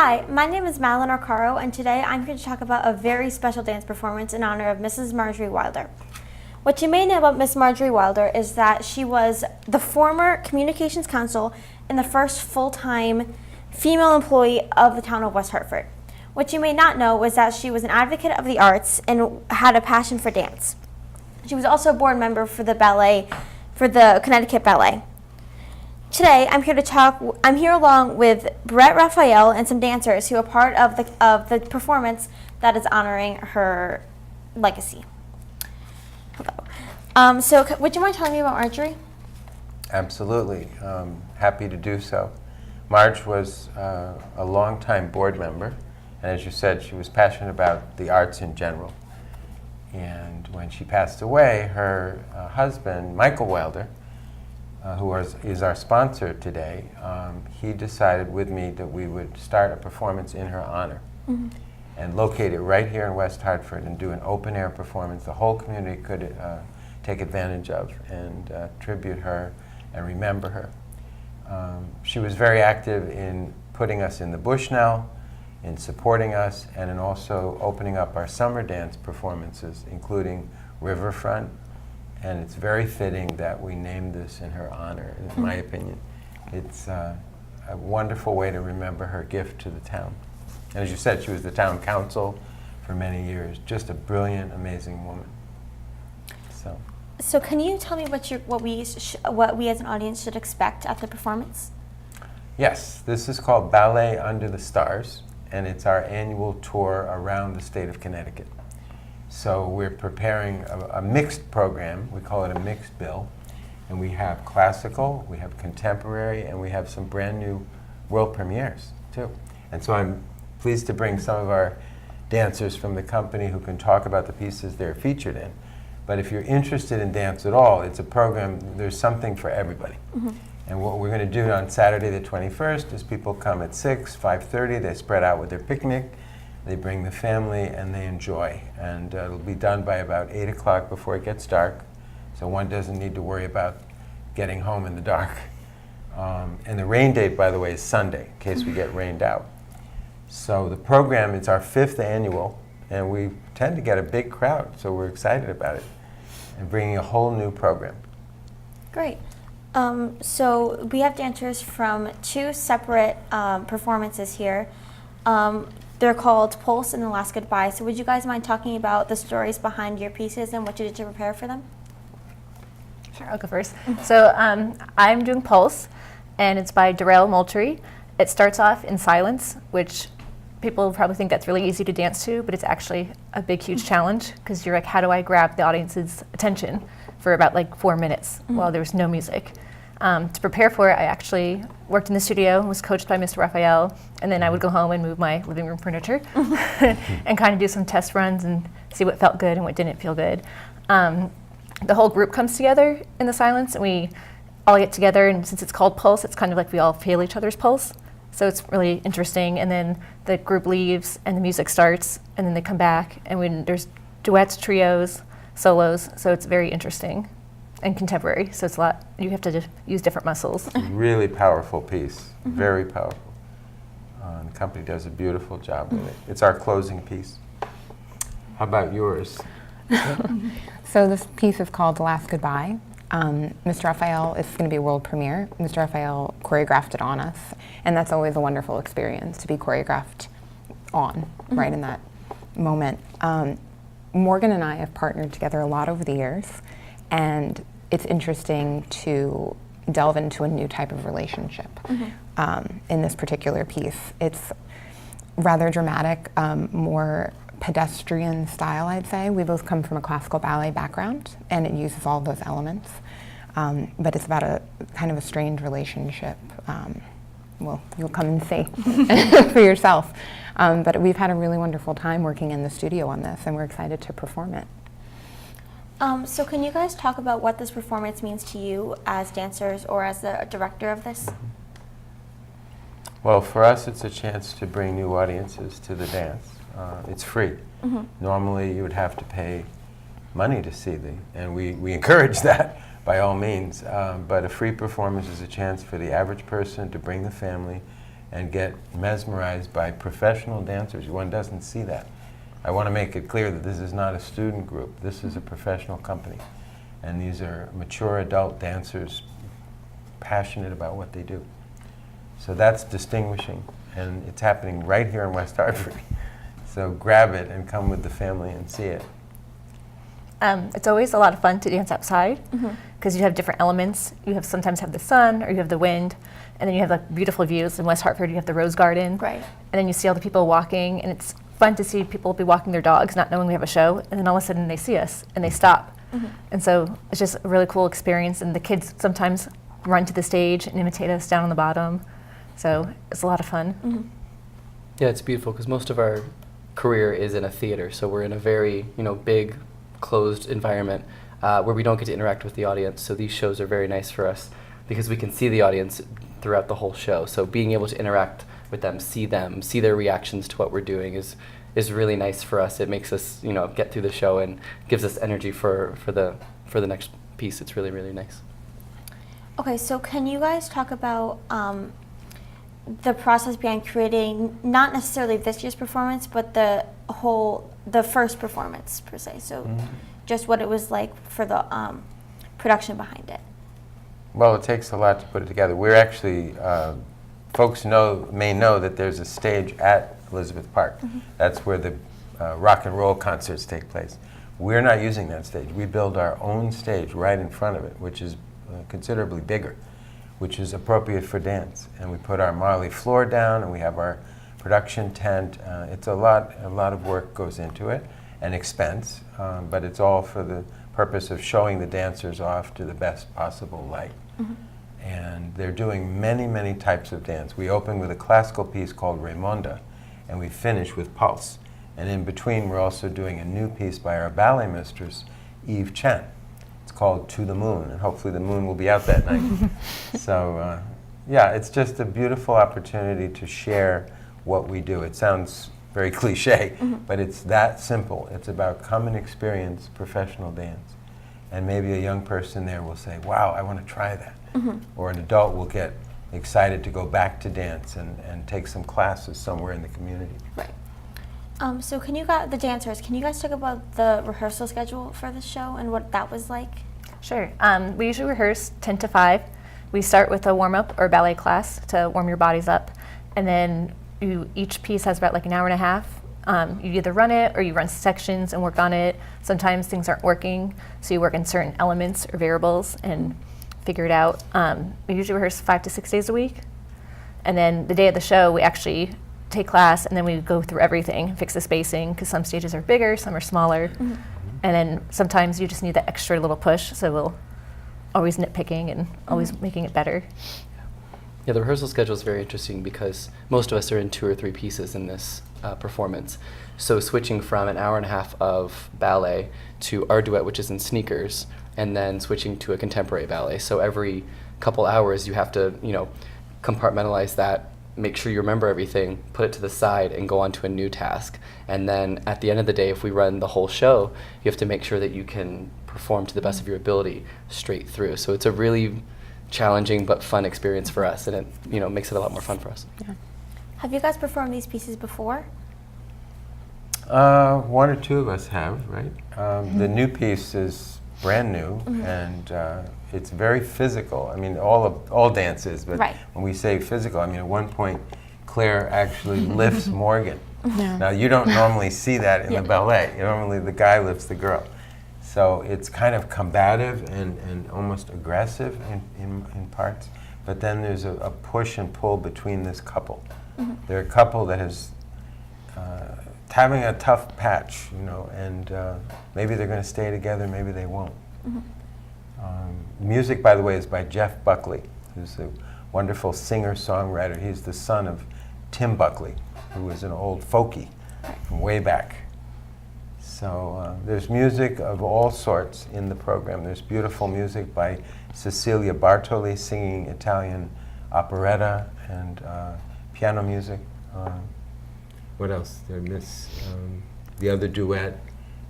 Hi, my name is Madeline Arcaro, and today I'm here to talk about a very special dance performance in honor of Mrs. Marjorie Wilder. What you may know about Miss Marjorie Wilder is that she was the former communications counsel and the first full-time female employee of the town of West Hartford. What you may not know was that she was an advocate of the arts and had a passion for dance. She was also a board member for the ballet, for the Connecticut Ballet. Today, I'm here along with Brett Raphael and some dancers who are part of the performance that is honoring her legacy. Hello. Would you mind telling me about Marjorie? Absolutely. Happy to do so. Marge was a longtime board member, and as you said, she was passionate about the arts in general. And when she passed away, her husband, Michael Wilder, who is our sponsor today, he decided with me that we would start a performance in her honor and locate it right here in West Hartford and do an open air performance the whole community could take advantage of and tribute her and remember her. She was very active in putting us in the Bushnell, in supporting us, and in also opening up our summer dance performances, including Riverfront. And it's very fitting that we named this in her honor, in my opinion. It's a wonderful way to remember her gift to the town. And as you said, she was the town counsel for many years. Just a brilliant, amazing woman. So can you tell me what we as an audience should expect at the performance? Yes, this is called Ballet Under the Stars, and it's our annual tour around the state of Connecticut. So we're preparing a mixed program. We call it a mixed bill. And we have classical, we have contemporary, and we have some brand new world premieres, too. And so I'm pleased to bring some of our dancers from the company who can talk about the pieces they're featured in. But if you're interested in dance at all, it's a program, there's something for everybody. And what we're going to do on Saturday the 21st is people come at 6, 5:30, they spread out with their picnic. They bring the family and they enjoy. And it'll be done by about 8 o'clock before it gets dark. So one doesn't need to worry about getting home in the dark. And the rain date, by the way, is Sunday, in case we get rained out. So the program, it's our 5th annual, and we tend to get a big crowd, so we're excited about it. And bringing a whole new program. Great. So we have dancers from 2 separate performances here. They're called Pulse and The Last Goodbye. So would you guys mind talking about the stories behind your pieces and what you did to prepare for them? Sure, I'll go first. So I'm doing Pulse, and it's by Darrell Moultrie. It starts off in silence, which people probably think that's really easy to dance to, but it's actually a big, huge challenge, because you're like, how do I grab the audience's attention for about 4 minutes while there's no music? To prepare for it, I actually worked in the studio, was coached by Mr. Raphael, and then I would go home and move my living room furniture and kind of do some test runs and see what felt good and what didn't feel good. The whole group comes together in the silence, and we all get together, and since it's called Pulse, it's kind of like we all feel each other's pulse. So it's really interesting, and then the group leaves and the music starts, and then they come back, and there's duets, trios, solos, so it's very interesting. And contemporary, so it's a lot, you have to use different muscles. Really powerful piece, very powerful. The company does a beautiful job with it. It's our closing piece. How about yours? So this piece is called The Last Goodbye. Mr. Raphael, it's going to be a world premiere. Mr. Raphael choreographed it on us, and that's always a wonderful experience to be choreographed on, right in that moment. Morgan and I have partnered together a lot over the years, and it's interesting to delve into a new type of relationship in this particular piece. It's rather dramatic, more pedestrian style, I'd say. We both come from a classical ballet background, and it uses all those elements. But it's about a kind of a strained relationship. Well, you'll come and see for yourself. But we've had a really wonderful time working in the studio on this, and we're excited to perform it. So can you guys talk about what this performance means to you as dancers or as the director of this? Well, for us, it's a chance to bring new audiences to the dance. It's free. Normally, you would have to pay money to see and we encourage that by all means. But a free performance is a chance for the average person to bring the family and get mesmerized by professional dancers. One doesn't see that. I want to make it clear that this is not a student group. This is a professional company. And these are mature adult dancers passionate about what they do. So that's distinguishing, and it's happening right here in West Hartford. So grab it and come with the family and see it. It's always a lot of fun to dance outside because you have different elements. You have sometimes have the sun, or you have the wind, and then you have like beautiful views. In West Hartford, you have the Rose Garden, Right. and then you see all the people walking, and it's fun to see people be walking their dogs, not knowing we have a show, and then all of a sudden they see us and they stop. And so it's just a really cool experience, and the kids sometimes run to the stage and imitate us down on the bottom. So it's a lot of fun. Yeah, it's beautiful because most of our career is in a theater, so we're in a very big, closed environment where we don't get to interact with the audience. So these shows are very nice for us because we can see the audience throughout the whole show. So being able to interact with them, see their reactions to what we're doing is really nice for us. It makes us get through the show and gives us energy for the next piece. It's really, really nice. Okay, so can you guys talk about the process behind creating not necessarily this year's performance, but the first performance per se? So just what it was like for the production behind it. Well, it takes a lot to put it together. We're actually, folks may know that there's a stage at Elizabeth Park. That's where the rock and roll concerts take place. We're not using that stage. We build our own stage right in front of it, which is considerably bigger, which is appropriate for dance. And we put our Marley floor down, and we have our production tent. It's a lot of work goes into it, and expense, but it's all for the purpose of showing the dancers off to the best possible light. And they're doing many, many types of dance. We open with a classical piece called Raimonda, and we finish with Pulse. And in between, we're also doing a new piece by our ballet mistress, Eve Chen. It's called To the Moon, and hopefully the moon will be out that night. So, yeah, it's just a beautiful opportunity to share what we do. It sounds very cliche, but it's that simple. It's about come and experience professional dance. And maybe a young person there will say, wow, I want to try that. Or an adult will get excited to go back to dance and take some classes somewhere in the community. Right. So can you guys, the dancers, can you guys talk about the rehearsal schedule for the show and what that was like? Sure. We usually rehearse 10 to 5. We start with a warm-up or ballet class to warm your bodies up, and then each piece has about like an hour and a half. You either run it or you run sections and work on it. Sometimes things aren't working, so you work in certain elements or variables and figure it out. We usually rehearse 5 to 6 days a week, and then the day of the show we actually take class and then we go through everything, fix the spacing, because some stages are bigger, some are smaller, and then sometimes you just need that extra little push, so we'll always nitpicking and always making it better. Yeah, the rehearsal schedule is very interesting because most of us are in 2 or 3 pieces in this performance. So switching from an hour and a half of ballet to our duet, which is in sneakers, and then switching to a contemporary ballet. So every couple hours you have to, compartmentalize that, make sure you remember everything, put it to the side, and go on to a new task. And then at the end of the day, if we run the whole show, you have to make sure that you can perform to the best of your ability straight through. So it's a really challenging but fun experience for us, and it makes it a lot more fun for us. Yeah. Have you guys performed these pieces before? 1 or 2 of us have, right? The new piece is brand new, and it's very physical. I mean, all dance is, but Right. when we say physical, I mean, at one point, Claire actually lifts Morgan. Yeah. Now, you don't normally see that in Yeah. the ballet. Normally, the guy lifts the girl. So it's kind of combative and almost aggressive in parts. But then there's a push and pull between this couple. They're a couple that is having a tough patch, and maybe they're going to stay together, maybe they won't. Music, by the way, is by Jeff Buckley, who's a wonderful singer-songwriter. He's the son of Tim Buckley, who was an old folkie from way back. So there's music of all sorts in the program. There's beautiful music by Cecilia Bartoli singing Italian operetta and piano music. What else? The other duet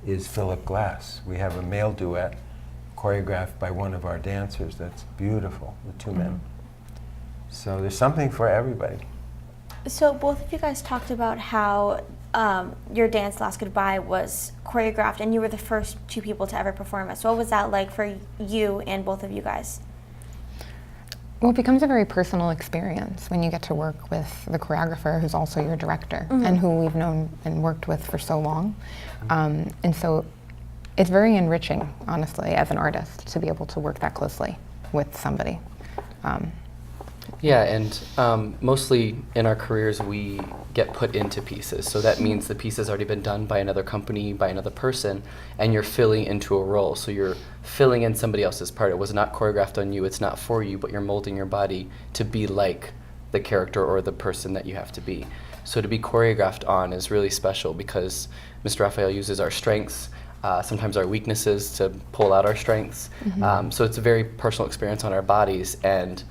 is Philip Glass. We have a male duet choreographed by one of our dancers that's beautiful, the 2 men. So there's something for everybody. So both of you guys talked about how your dance Last Goodbye was choreographed and you were the first two people to ever perform it. So what was that like for you and both of you guys? Well, it becomes a very personal experience when you get to work with the choreographer who's also your director and who we've known and worked with for so long. And so it's very enriching, honestly, as an artist, to be able to work that closely with somebody. Yeah, and mostly in our careers we get put into pieces. So that means the piece has already been done by another company, by another person, and you're filling into a role. So you're filling in somebody else's part. It was not choreographed on you, it's not for you, but you're molding your body to be like the character or the person that you have to be. So to be choreographed on is really special because Mr. Raphael uses our strengths, sometimes our weaknesses to pull out our strengths. So it's a very personal experience on our bodies, and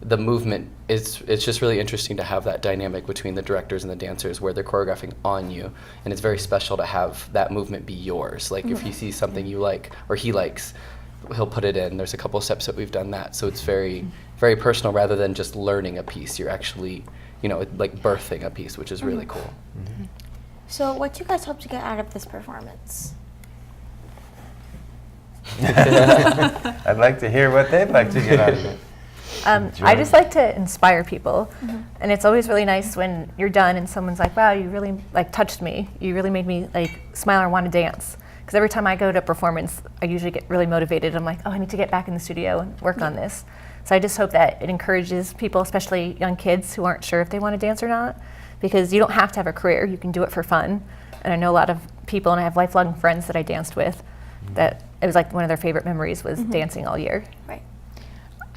the movement, it's just really interesting to have that dynamic between the directors and the dancers where they're choreographing on you, and it's very special to have that movement be yours. Like if he sees something you like or he likes, he'll put it in. There's a couple of steps that we've done that, so it's very, very personal rather than just learning a piece. You're actually, like birthing a piece, which is really cool. So what do you guys hope to get out of this performance? I'd like to hear what they'd like to get out of it. I just like to inspire people, and it's always really nice when you're done and someone's like, wow, you really touched me. You really made me smile or want to dance. Because every time I go to a performance, I usually get really motivated. I'm like, oh, I need to get back in the studio and work on this. So I just hope that it encourages people, especially young kids who aren't sure if they want to dance or not, because you don't have to have a career. You can do it for fun. And I know a lot of people, and I have lifelong friends that I danced with, that it was like one of their favorite memories was dancing all year. Right.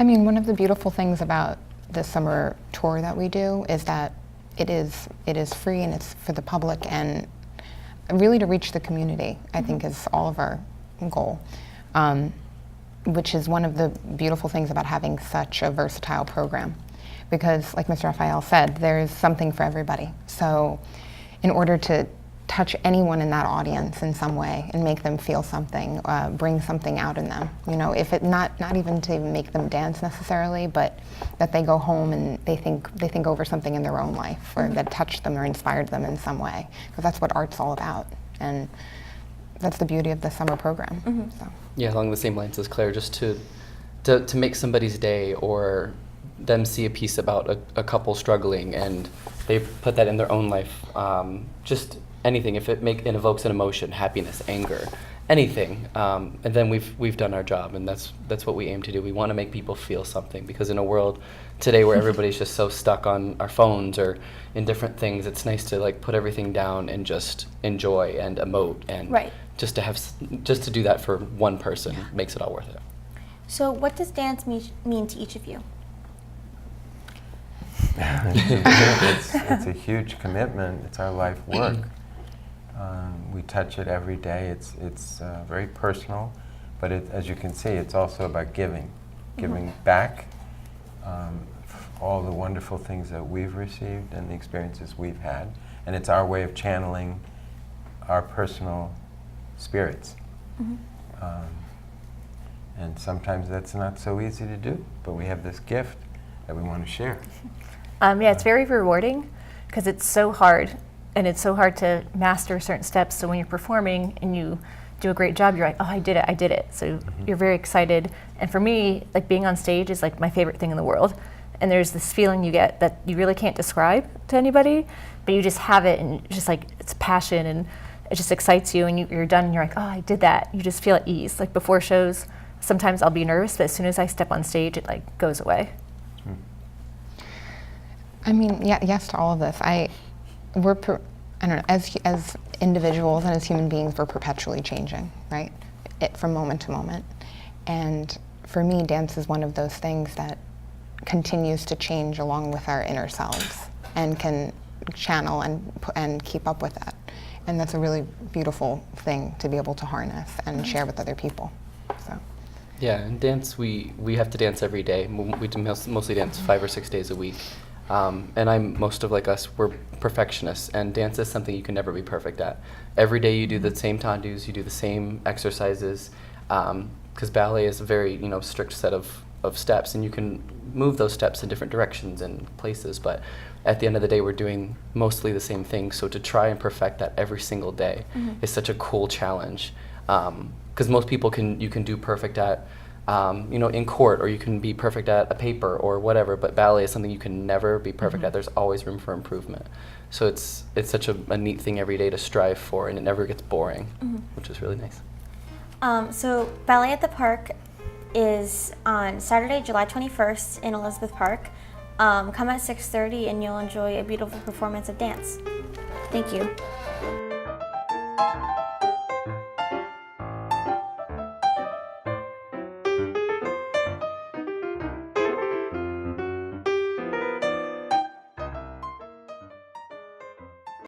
I mean, one of the beautiful things about the summer tour that we do is that it is free and it's for the public, and really to reach the community, I think, is all of our goal, which is one of the beautiful things about having such a versatile program, because like Mr. Raphael said, there's something for everybody. So in order to touch anyone in that audience in some way and make them feel something, bring something out in them. If it not even to make them dance necessarily, but that they go home and they think over something in their own life, or that touched them or inspired them in some way, because that's what art's all about, and that's the beauty of the summer program. So. Yeah, along the same lines as Claire, just to make somebody's day, or them see a piece about a couple struggling and they put that in their own life. Just anything, if it evokes an emotion, happiness, anger, anything, and then we've done our job, and that's what we aim to do. We want to make people feel something, because in a world today where everybody's just so stuck on our phones or in different things, it's nice to put everything down and just enjoy and emote, and just to do that for one person makes it all worth it. So what does dance mean to each of you? It's a huge commitment. It's our life work. We touch it every day. It's very personal, but as you can see, it's also about giving back all the wonderful things that we've received and the experiences we've had, and it's our way of channeling our personal spirits. And sometimes that's not so easy to do, but we have this gift that we want to share. Yeah, it's very rewarding because it's so hard, and it's so hard to master certain steps. So when you're performing and you do a great job, you're like, oh, I did it. So you're very excited. And for me, being on stage is my favorite thing in the world. And there's this feeling you get that you really can't describe to anybody, but you just have it, and just it's passion, and it just excites you, and you're done and you're like, oh, I did that. You just feel at ease. Before shows, sometimes I'll be nervous, but as soon as I step on stage, it goes away. I mean, yes to all of this. I don't know, as individuals and as human beings, we're perpetually changing, right? From moment to moment. And for me, dance is one of those things that continues to change along with our inner selves, and can channel and keep up with that. And that's a really beautiful thing to be able to harness and share with other people. So. Yeah, in dance, we have to dance every day. We mostly dance 5 or 6 days a week. And most of us, we're perfectionists, and dance is something you can never be perfect at. Every day you do the same tendus, you do the same exercises, because ballet is a very strict set of of steps, and you can move those steps in different directions and places, but at the end of the day, we're doing mostly the same thing. So to try and perfect that every single day is such a cool challenge, because most people you can do perfect at in court, or you can be perfect at a paper or whatever, but ballet is something you can never be perfect at. There's always room for improvement. So it's such a neat thing every day to strive for, and it never gets boring, which is really nice. So Ballet at the Park is on Saturday, July 21st in Elizabeth Park. Come at 6:30 and you'll enjoy a beautiful performance of dance. Thank you.